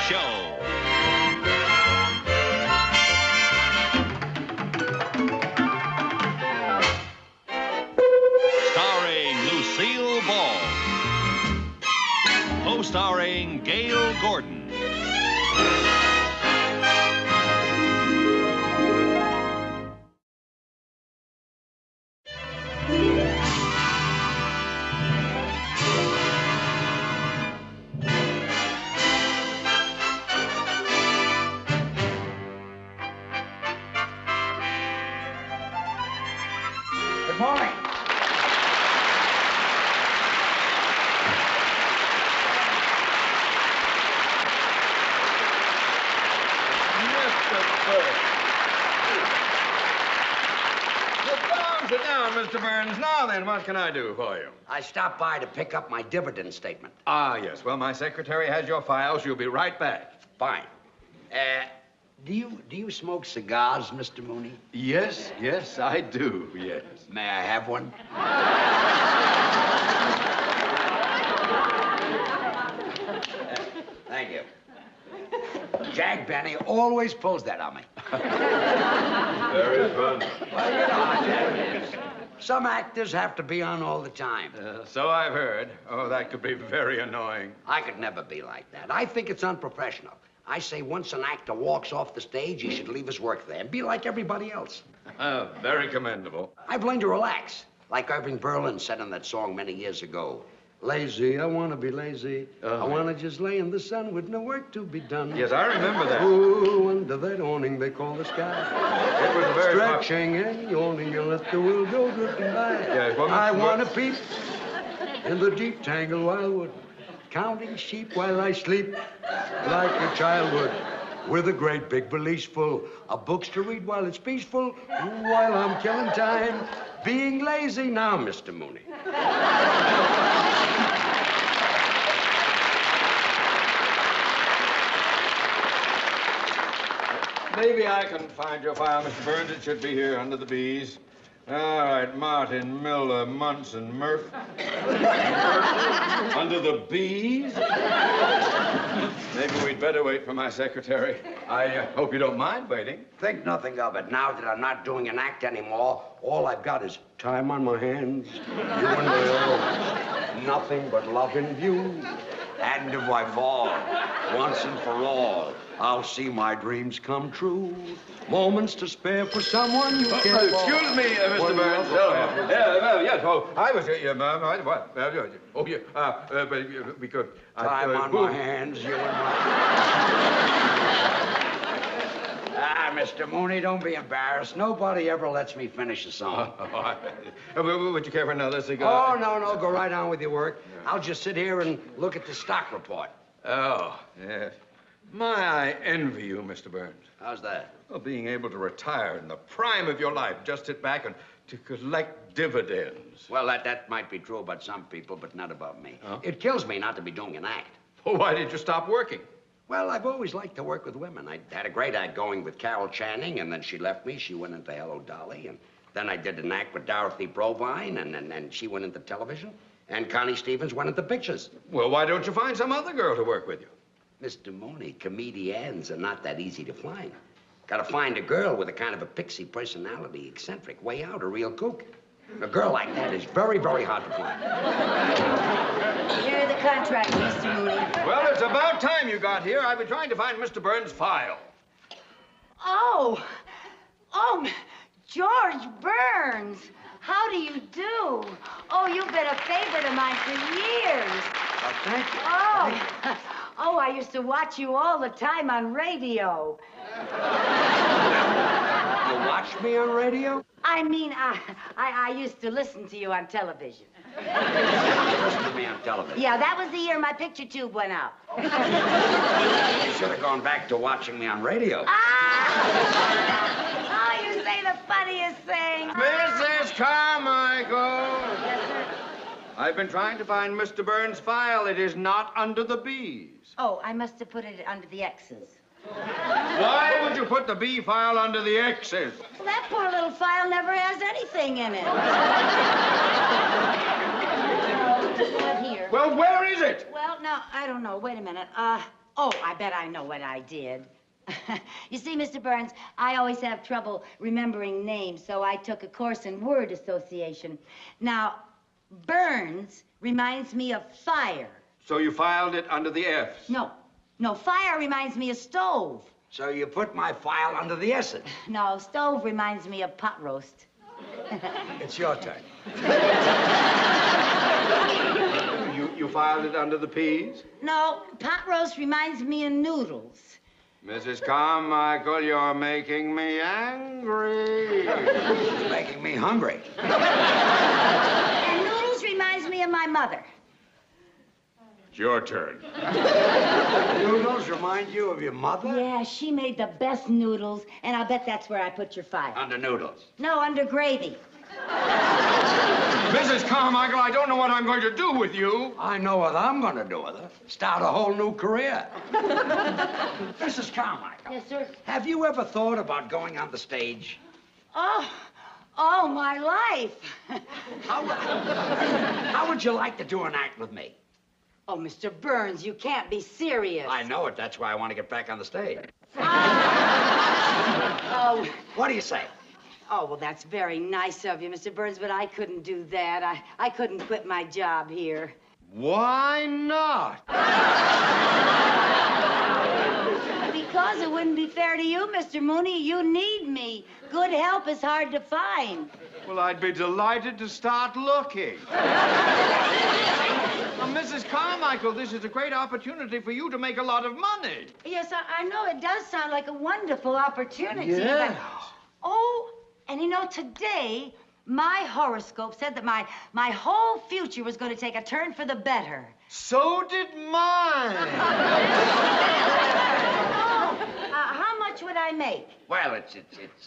Show. Starring Lucille Ball. Co-starring Gail Gordon. Good morning. Sit down, Mr. Burns. Now then, what can I do for you? I stopped by to pick up my dividend statement. Ah, yes. Well, my secretary has your file. She'll be right back. Fine. Do you smoke cigars, Mr. Mooney? Yes, I do, yes. May I have one? Thank you. Jack Benny always pulls that on me. Very fun. Well, you know how Jack is. Some actors have to be on all the time. So I've heard. Oh, that could be very annoying. I could never be like that. I think it's unprofessional. I say once an actor walks off the stage, he should leave his work there and be like everybody else. Very commendable. I've learned to relax, like Irving Berlin said in that song many years ago. Lazy, I want to be lazy. I want to just lay in the sun with no work to be done. Yes, I remember that. Ooh, under that awning they call the sky. It was a very Stretching and yawning and let the world go drifting by. Yes, well, I want to peep in the deep tangled wildwood, counting sheep while I sleep like a child would. With a great big valise full of books to read while it's peaceful, while I'm killing time, being lazy now, Mr. Mooney. Maybe I can find your file, Mr. Burns. It should be here under the B's. All right, Martin, Miller, Munson, Murph. Under the B's? Maybe we'd better wait for my secretary. I hope you don't mind waiting. Think nothing of it. Now that I'm not doing an act anymore, all I've got is time on my hands, you and me, nothing but love in view. And if I fall, once and for all, I'll see my dreams come true. Moments to spare for someone you care for. Excuse me, Mr. Burns. Yes. Oh, I was here, ma'am. What? Oh, yeah. But we could. Time on my hands, you and my... Mr. Mooney, don't be embarrassed. Nobody ever lets me finish a song. Would you care for another cigar? Oh, no. Go right on with your work. I'll just sit here and look at the stock report. Oh, yes. I envy you, Mr. Burns. How's that? Well, being able to retire in the prime of your life, just sit back and to collect dividends. Well, that might be true about some people, but not about me. Huh? It kills me not to be doing an act. Well, why did you stop working? Well, I've always liked to work with women. I had a great act going with Carol Channing, and then she left me. She went into Hello, Dolly, and then I did an act with Dorothy Provine, and she went into television, and Connie Stevens went into pictures. Well, why don't you find some other girl to work with you? Mr. Mooney, comedians are not that easy to find. Gotta find a girl with a kind of a pixie personality, eccentric, way out, a real kook. A girl like that is very, very hard to find. Here are the contracts, Mr. Mooney. Well, it's about time you got here. I've been trying to find Mr. Burns' file. Oh, George Burns. How do you do? Oh, you've been a favorite of mine for years. Oh, thank you. Oh, I used to watch you all the time on radio. You watched me on radio? I mean, I used to listen to you on television. You listened to me on television? Yeah, that was the year my picture tube went out. You should have gone back to watching me on radio. Oh, you say the funniest thing. Mrs. Carmichael! Yes, sir. I've been trying to find Mr. Burns' file. It is not under the B's. Oh, I must have put it under the X's. Why would you put the B file under the X's? Well, that poor little file never has anything in it. What here? Well, where is it? Well, no, I don't know. Wait a minute. Oh, I bet I know what I did. You see, Mr. Burns, I always have trouble remembering names, so I took a course in word association. Now, Burns reminds me of fire. So you filed it under the F's? No, fire reminds me of stove. So you put my file under the S's. No, stove reminds me of pot roast. It's your turn. You filed it under the P's? No, pot roast reminds me of noodles. Mrs. Carmichael, you're making me angry. It's making me hungry. And noodles reminds me of my mother. It's your turn. Noodles remind you of your mother? Yeah, she made the best noodles, and I'll bet that's where I put your file. Under noodles. No, under gravy. Mrs. Carmichael, I don't know what I'm going to do with you. I know what I'm going to do with her. Start a whole new career. Mrs. Carmichael. Yes, sir. Have you ever thought about going on the stage? Oh, my life. How would you like to do an act with me? Oh, Mr. Burns, you can't be serious. I know it. That's why I want to get back on the stage. Oh. What do you say? Oh, well, that's very nice of you, Mr. Burns, but I couldn't do that. I couldn't quit my job here. Why not? Because it wouldn't be fair to you, Mr. Mooney. You need me. Good help is hard to find. Well, I'd be delighted to start looking. Now, Mrs. Carmichael, this is a great opportunity for you to make a lot of money. Yes, I know it does sound like a wonderful opportunity. Yes. But... Oh, and you know, today, my horoscope said that my whole future was going to take a turn for the better. So did mine. How much would I make? Well,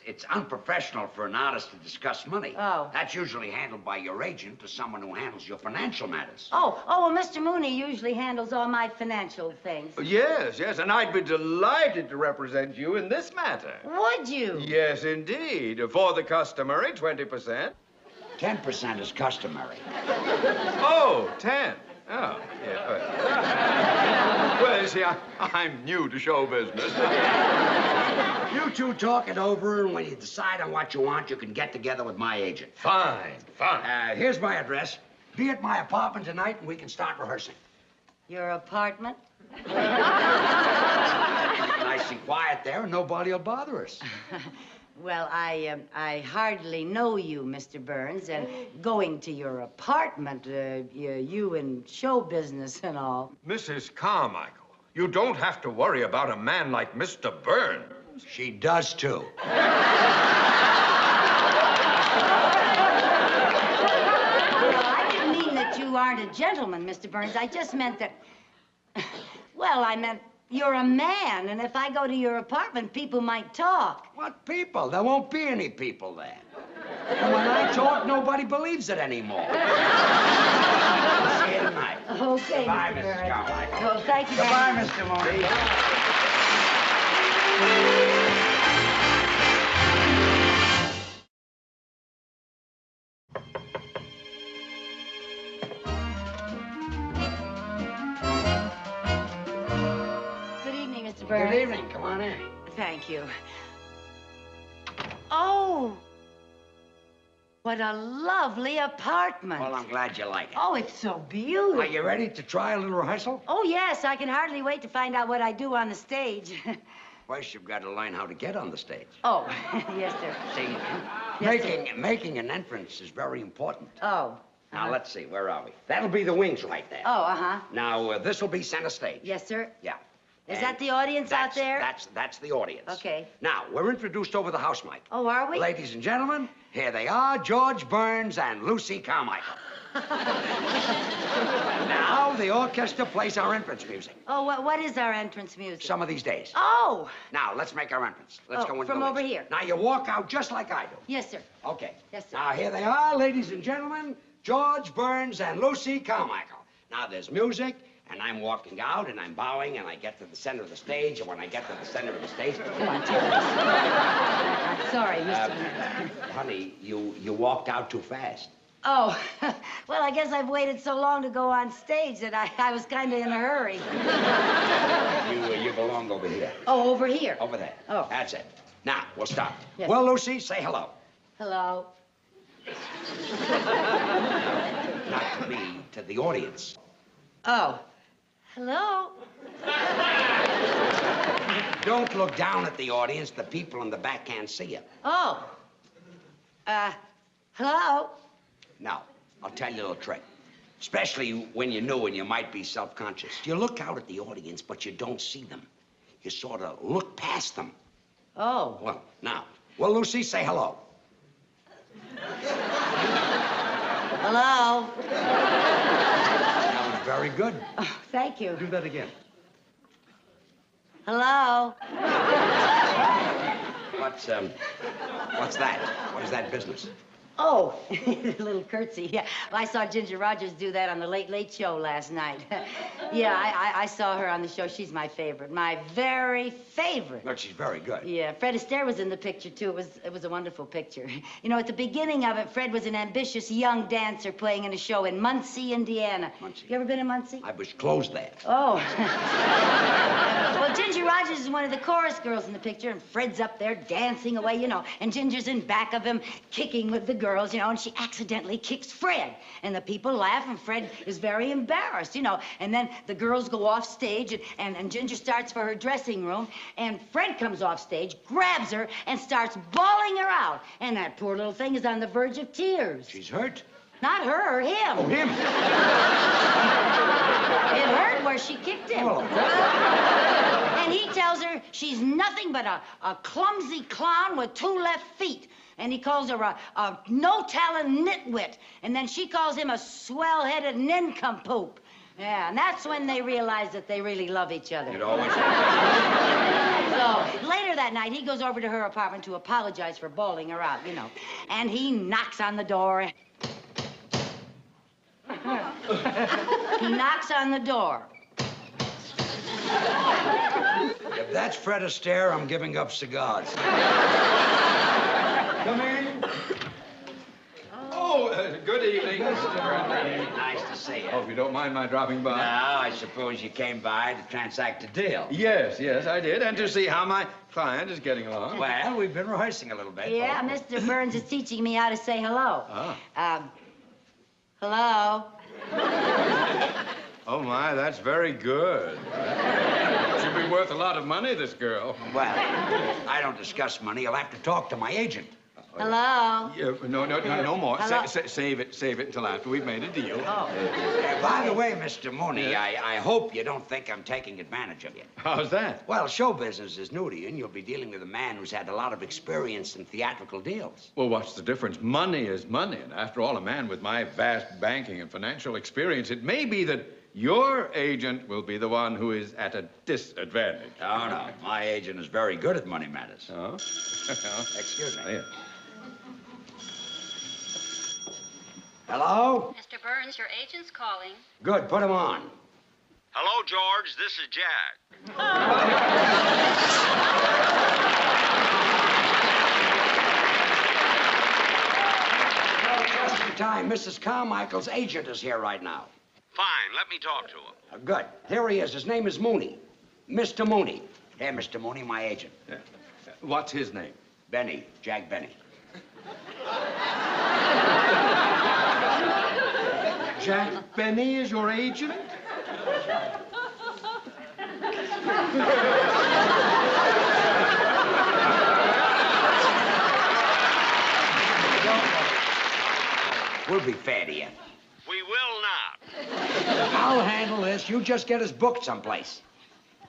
it's unprofessional for an artist to discuss money. Oh. That's usually handled by your agent or someone who handles your financial matters. Oh, well, Mr. Mooney usually handles all my financial things. Yes, and I'd be delighted to represent you in this matter. Would you? Yes, indeed. For the customary 20%. 10% is customary. Oh, 10. Oh, yeah. Well, you see, I'm new to show business. You two talk it over, and when you decide on what you want, you can get together with my agent. Fine. Here's my address. Be at my apartment tonight, and we can start rehearsing. Your apartment? Nice and quiet there, and nobody will bother us. Well, I hardly know you, Mr. Burns, and going to your apartment, you in show business and all. Mrs. Carmichael, you don't have to worry about a man like Mr. Burns. She does, too. I didn't mean that you aren't a gentleman, Mr. Burns. I just meant that... Well, I meant you're a man, and if I go to your apartment, people might talk. What people? There won't be any people there. And when I talk, nobody believes it anymore. See you tonight. Okay, Goodbye, Mr. Mrs. Burns. Carmichael. Oh, thank you very Goodbye, much. Mr. Mooney. Good evening, Mr. Burns. Good evening. Come on in. Thank you. Oh, what a lovely apartment. Well, I'm glad you like it. Oh, it's so beautiful. Are you ready to try a little rehearsal? Oh, yes, I can hardly wait to find out what I do on the stage. First, you've got to learn how to get on the stage. Oh, yes, sir. See, Yes, making an entrance is very important. Oh. Now, let's see. Where are we? That'll be the wings right there. Oh, uh-huh. Now, this will be center stage. Yes, sir. Yeah. Is And that the audience out there? That's the audience. Okay. Now, we're introduced over the house mic. Oh, are we? Ladies and gentlemen, here they are, George Burns and Lucy Carmichael. Now, the orchestra plays our entrance music. Oh, what is our entrance music? Some of these days. Oh, Now, let's make our entrance. Let's go into from the over wings. here. Now, you walk out just like I do. yes, sir. Okay. Yes, sir. Now, here they are, ladies and gentlemen, George Burns and Lucy Carmichael. Now, there's music, and I'm walking out, and I'm bowing, and I get to the center of the stage, and when I get to the center of the stage... Come on, tell us. I'm sorry, Mr. Burns. honey, you walked out too fast. Oh, well, I guess I've waited so long to go on stage that I was kind of in a hurry. You belong over here. Oh, over here? Over there. Oh. That's it. Now, we'll start. Yes. Well, Lucy, say hello. Hello. Not to me, to the audience. Oh. Hello. Don't look down at the audience. The people in the back can't see you. Oh. Hello. Now, I'll tell you a little trick. Especially when you're new and you might be self-conscious. You look out at the audience, but you don't see them. You sort of look past them. Oh. Well, now. Well, Lucy, say hello. Hello. That was very good. Oh, thank you. Do that again. Hello. What's that? What is that business? Oh, a little curtsy. Yeah, well, I saw Ginger Rogers do that on the Late Late Show last night. Yeah, I saw her on the show. She's my favorite, my very favorite. Look, she's very good. Yeah, Fred Astaire was in the picture too. It was a wonderful picture. You know, at the beginning of it, Fred was an ambitious young dancer playing in a show in Muncie, Indiana. Muncie. You ever been to Muncie? I was closed there. Oh. Well, Ginger Rogers is one of the chorus girls in the picture, and Fred's up there dancing away, you know, and Ginger's in back of him kicking with the girls, you know, and she accidentally kicks Fred. And the people laugh, and Fred is very embarrassed, you know. And then the girls go off stage, and Ginger starts for her dressing room, and Fred comes off stage, grabs her, and starts bawling her out. And that poor little thing is on the verge of tears. She's hurt? Not her, him. Oh, him. It hurt where she kicked him. Oh. And he tells her she's nothing but a clumsy clown with 2 left feet. And he calls her a no-talent nitwit. And then she calls him a swell-headed nincompoop. Yeah, and that's when they realize that they really love each other. It always happens. So later that night, he goes over to her apartment to apologize for bawling her out, you know. And he knocks on the door. He knocks on the door. If that's Fred Astaire, I'm giving up cigars. Come in. Oh, good evening, Mr. Burnley. Nice to see you. Hope you don't mind my dropping by. Now, I suppose you came by to transact a deal. Yes, I did, and to see how my client is getting along. Well, we've been rehearsing a little bit. Yeah, Mr. Burns is teaching me how to say hello. Ah. Hello. Oh, my, that's very good. She'll be worth a lot of money, this girl. Well, I don't discuss money. You'll have to talk to my agent. Hello. Yeah, no more. Hello? Save it until after we've made a deal. Oh. By the way, Mr. Mooney, Yeah? I hope you don't think I'm taking advantage of you. How's that? Well, show business is new to you, and you'll be dealing with a man who's had a lot of experience in theatrical deals. Well, what's the difference? Money is money, and after all, a man with my vast banking and financial experience, it may be that your agent will be the one who is at a disadvantage. Oh, no. My agent is very good at money matters. Oh? Excuse me. Yeah. Hello? Mr. Burns, your agent's calling. Good. Put him on. Hello, George. This is Jack. Just in time. Mrs. Carmichael's agent is here right now. Fine. Let me talk to him. Good. Here he is. His name is Mooney. Mr. Mooney. Here, Mr. Mooney, my agent. Yeah. What's his name? Benny. Jack Benny. Jack Benny is your agent? We'll be fair to you. We will not. I'll handle this. You just get us booked someplace.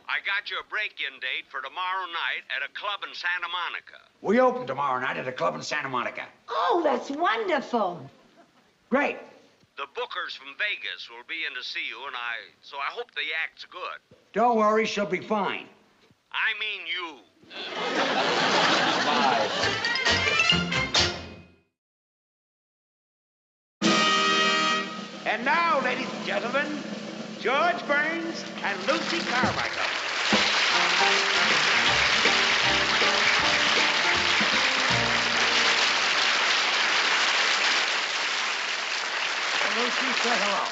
I got you a break-in date for tomorrow night at a club in Santa Monica. We open tomorrow night at a club in Santa Monica. Oh, that's wonderful. Great. The bookers from Vegas will be in to see you, so I hope the act's good. Don't worry, she'll be fine. I mean you. And now, ladies and gentlemen, George Burns and Lucy Carmichael. Say hello.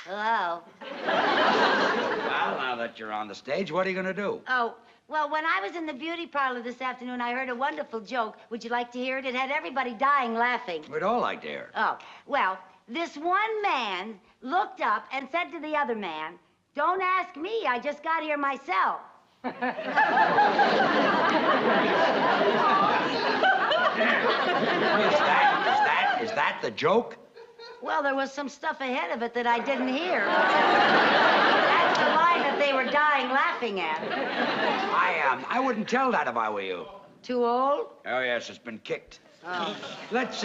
Hello. Well, now that you're on the stage, what are you going to do? Oh, well, when I was in the beauty parlor this afternoon, I heard a wonderful joke. Would you like to hear it? It had everybody dying laughing. We'd all like to hear it. Oh, well, this one man looked up and said to the other man, "Don't ask me, I just got here myself." Is that the joke? Well, there was some stuff ahead of it that I didn't hear. That's the line that they were dying laughing at. I wouldn't tell that if I were you. Too old? Oh, yes, it's been kicked. Oh. Let's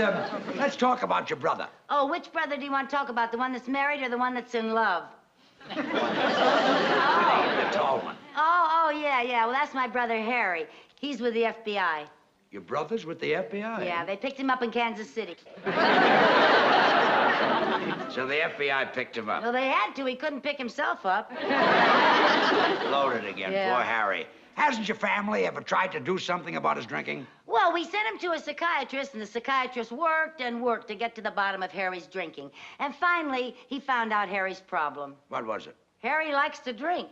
talk about your brother. Oh, which brother do you want to talk about? The one that's married or the one that's in love? The tall one. Oh, yeah. Well, that's my brother Harry. He's with the FBI. Your brother's with the FBI? Yeah, they picked him up in Kansas City. So the FBI picked him up. Well, they had to. He couldn't pick himself up. Loaded again. Yeah. Poor Harry. Hasn't your family ever tried to do something about his drinking? Well, we sent him to a psychiatrist, and the psychiatrist worked and worked to get to the bottom of Harry's drinking. And finally, he found out Harry's problem. What was it? Harry likes to drink.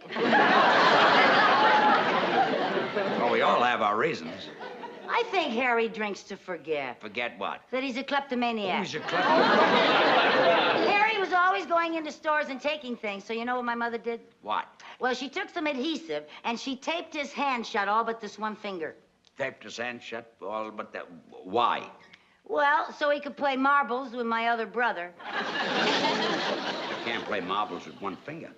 Well, we all have our reasons. I think Harry drinks to forget. Forget what? That he's a kleptomaniac. Who's a kleptomaniac? Harry was always going into stores and taking things, so you know what my mother did? What? Well, she took some adhesive, and she taped his hand shut all but this one finger. Taped his hand shut all but that. Why? Well, so he could play marbles with my other brother. You can't play marbles with one finger.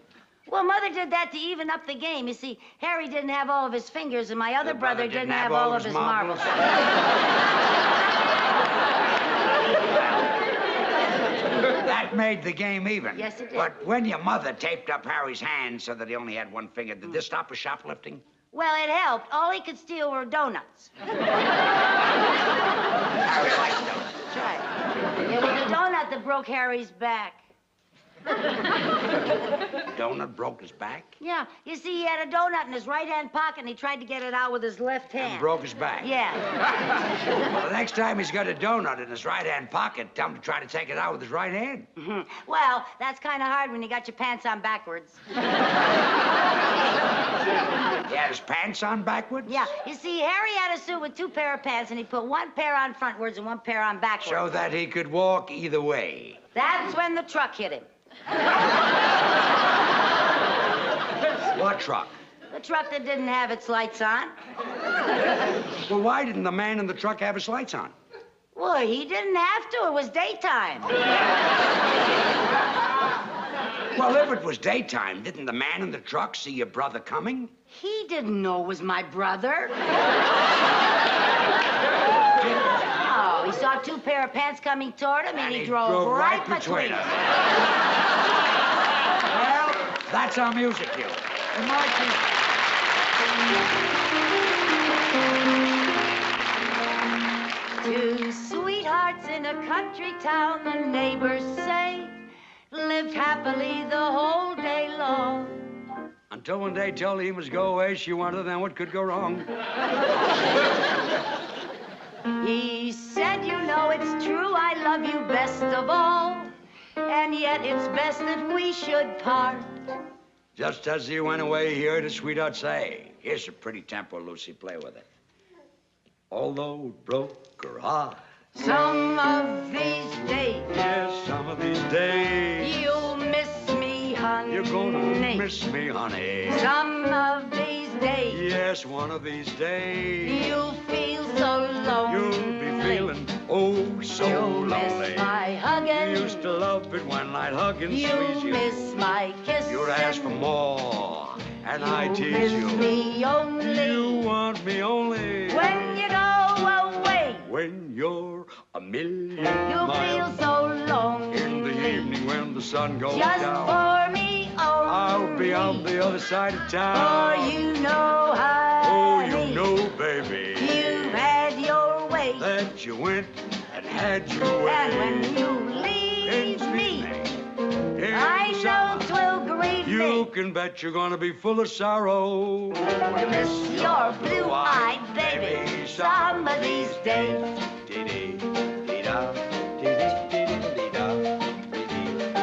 Well, Mother did that to even up the game. You see, Harry didn't have all of his fingers, and my other brother didn't have all of his marbles. That made the game even. Yes, it did. But when your mother taped up Harry's hand so that he only had one finger, did this stop his shoplifting? Well, it helped. All he could steal were donuts. Harry liked donuts. That's right. It was a donut that broke Harry's back. Donut broke his back? Yeah. You see, he had a donut in his right-hand pocket, and he tried to get it out with his left hand. And broke his back? Yeah. Well, the next time he's got a donut in his right-hand pocket, tell him to try to take it out with his right hand. Mm-hmm. Well, that's kind of hard when you got your pants on backwards. He had his pants on backwards? Yeah. You see, Harry had a suit with two pair of pants, and he put one pair on frontwards and one pair on backwards. So that he could walk either way. That's when the truck hit him. What truck? The truck that didn't have its lights on. Well, why didn't the man in the truck have his lights on? Well, he didn't have to. It was daytime. Well, if it was daytime, didn't the man in the truck see your brother coming? He didn't know it was my brother. Oh, he saw two pair of pants coming toward him, and he drove right between them. Well, that's our music cue. In my Two sweethearts in a country town, the neighbors say, lived happily the whole day long. Until one day told him he must go away, she wondered then what could go wrong. He said, you know it's true, I love you best of all, and yet it's best that we should part. Just as he went away, he heard his sweetheart say, here's a pretty tempo, Lucy, play with it. Although it broke her heart. Some of these days, Yes, some of these days. you'll miss me, honey. You're gonna miss me, honey. Some of these days, Yes, one of these days. you'll feel so lonely. You'll be feeling, oh, so You'll lonely. miss my hugging. You used to love it when I'd hug and You'll squeeze you. miss my kissing. You'd ask for more, and I You'll tease miss you. me only You want me only when you go away. when you're a million You'll feel miles. so lonely. In the evening when the sun goes Just down, for me only. I'll be on the other side of For town. you know, Oh, honey, you know, baby, you've had your way. that you went and had your way. And when you leave me, in I know summer, 'twill grieve you me. can bet you're gonna be full of sorrow. To miss your blue-eyed baby some of these days. Dee-dee, dee-da, dee-dee, dee-dee, dee-da, dee-dee.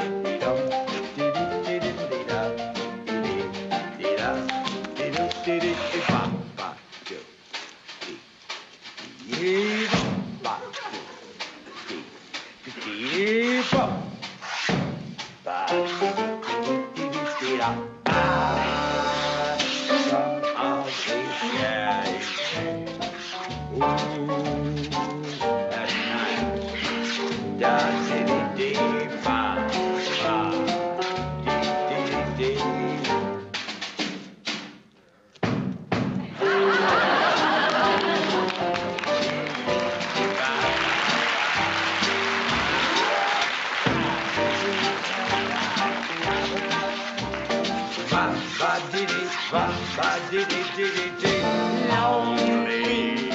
Lonely,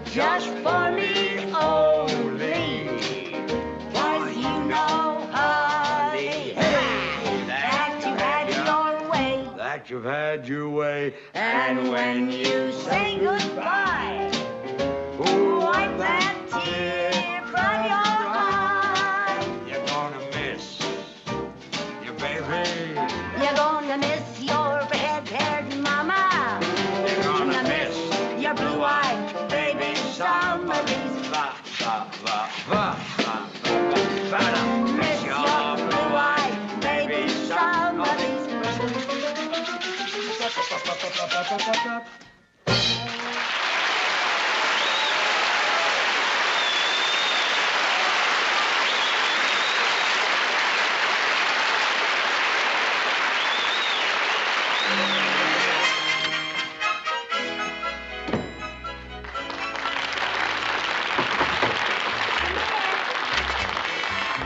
just for me only. 'Cause you know, honey, that you had your way. That you've had your way. And when you say goodbye, wipe that tear from your eye. You're gonna miss your baby. You're gonna miss your red-haired mama. You're gonna miss your blue-eyed baby. Somebody's miss your blue-eyed baby. Somebody's.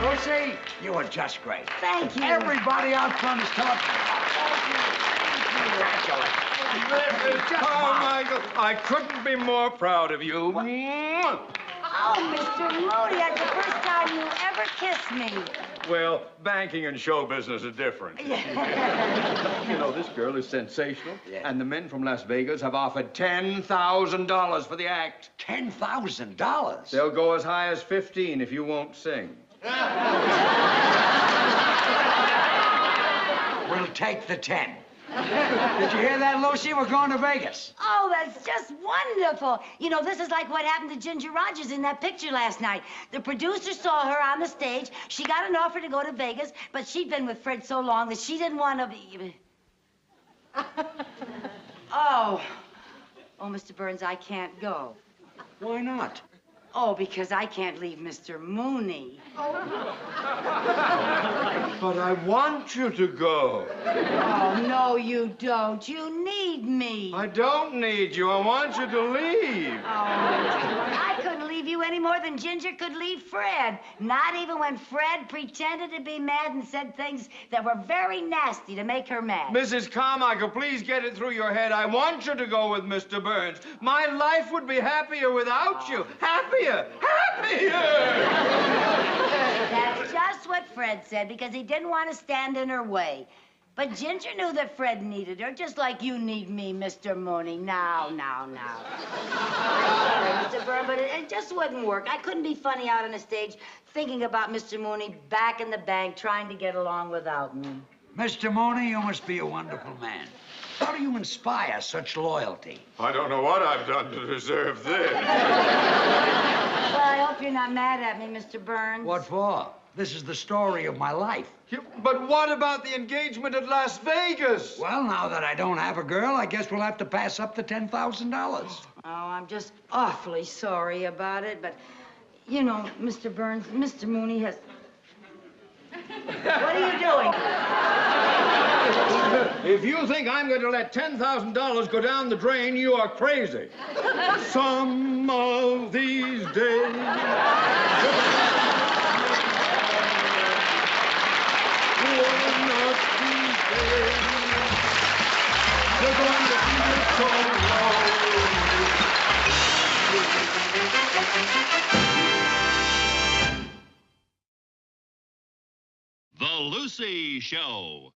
Lucy, you were just great. Thank you. Everybody out front is talking about it. Congratulations. Carmichael, I couldn't be more proud of you. Oh, Mr. Mooney, that's the first time you ever kissed me. Well, banking and show business are different. You know, this girl is sensational, and the men from Las Vegas have offered $10,000 for the act. $10,000? They'll go as high as 15 if you won't sing. We'll take the 10. Did you hear that, Lucy? We're going to Vegas. Oh, that's just wonderful. You know, this is like what happened to Ginger Rogers in that picture last night. The producer saw her on the stage. She got an offer to go to Vegas, but she'd been with Fred so long that she didn't want to be... Oh, Mr. Burns, I can't go. Why not? Oh, because I can't leave Mr. Mooney. But I want you to go. Oh, no, you don't. You need me. I don't need you. I want you to leave. Oh, I couldn't leave you any more than Ginger could leave Fred. Not even when Fred pretended to be mad and said things that were very nasty to make her mad. Mrs. Carmichael, please get it through your head. I want you to go with Mr. Burns. My life would be happier without you. Happier! That's just what Fred said, because he didn't want to stand in her way. But Ginger knew that Fred needed her, just like you need me, Mr. Mooney. Now. I'm sorry, Mr. Byrne, but it just wouldn't work. I couldn't be funny out on the stage thinking about Mr. Mooney back in the bank trying to get along without me. Mr. Mooney, you must be a wonderful man. How do you inspire such loyalty? I don't know what I've done to deserve this. Well, I hope you're not mad at me, Mr. Burns. What for? This is the story of my life. But what about the engagement at Las Vegas? Well, now that I don't have a girl, I guess we'll have to pass up the $10,000. Oh, I'm just awfully sorry about it, but, you know, Mr. Burns, Mr. Mooney has... What are you doing? If you think I'm going to let $10,000 go down the drain, you are crazy. Some of these days... One of these days... They're going to be so The Lucy Show.